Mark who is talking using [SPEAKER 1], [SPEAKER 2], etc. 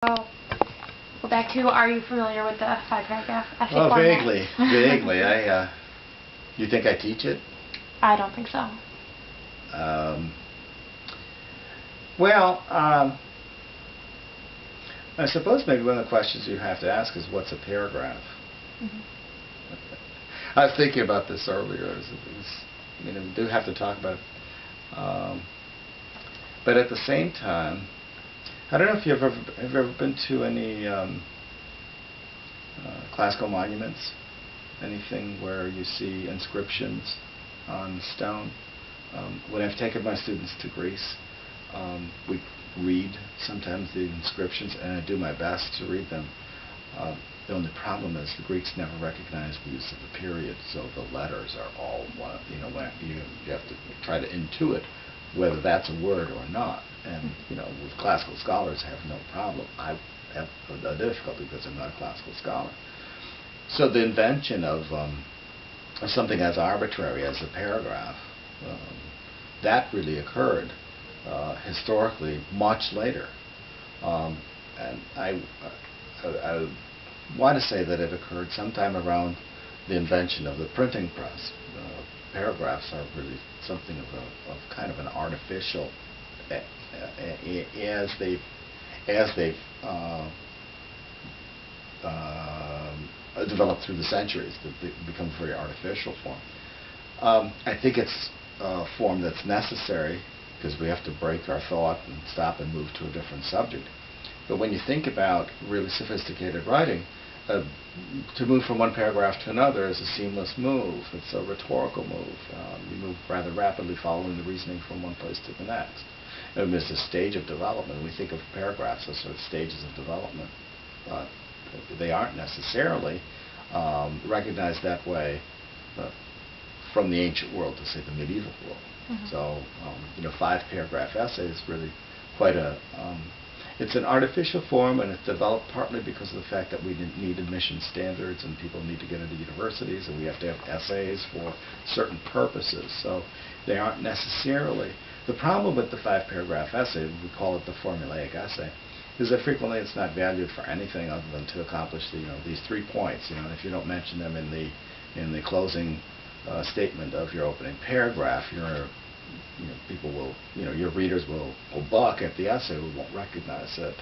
[SPEAKER 1] So, go back to, are you familiar with the five-paragraph essay
[SPEAKER 2] Oh,
[SPEAKER 1] format?
[SPEAKER 2] vaguely, vaguely. You think I teach it?
[SPEAKER 1] I don't think so.
[SPEAKER 2] Um, well, I suppose maybe one of the questions you have to ask is, what's a paragraph?
[SPEAKER 1] Mm-hmm.
[SPEAKER 2] I was thinking about this earlier. We do have to talk about it. But at the same time, I don't know if have ever been to any classical monuments, anything where you see inscriptions on stone. When I've taken my students to Greece, we read sometimes the inscriptions, and I do my best to read them. The only problem is the Greeks never recognized the use of the period, so the letters are all one. You have to try to intuit whether that's a word or not. And with classical scholars, I have no problem. I have a difficulty because I'm not a classical scholar. So the invention of something as arbitrary as a paragraph, that really occurred historically much later. And I want to say that it occurred sometime around the invention of the printing press. Paragraphs are really something of kind of an artificial, as they've developed through the centuries, they become a very artificial form. I think it's a form that's necessary because we have to break our thought and stop and move to a different subject. But when you think about really sophisticated writing, to move from one paragraph to another is a seamless move. It's a rhetorical move. You move rather rapidly, following the reasoning from one place to the next. It's a stage of development. We think of paragraphs as sort of stages of development. They aren't necessarily recognized that way from the ancient world, to say the medieval world.
[SPEAKER 1] Mm-hmm.
[SPEAKER 2] So, five-paragraph essay is really quite it's an artificial form, and it's developed partly because of the fact that we didn't need admission standards, and people need to get into universities, and we have to have essays for certain purposes. So they aren't necessarily. The problem with the five-paragraph essay, we call it the formulaic essay, is that frequently it's not valued for anything other than to accomplish these 3 points. If you don't mention them in the closing statement of your opening paragraph, people will, your readers will balk at the essay, who won't recognize it.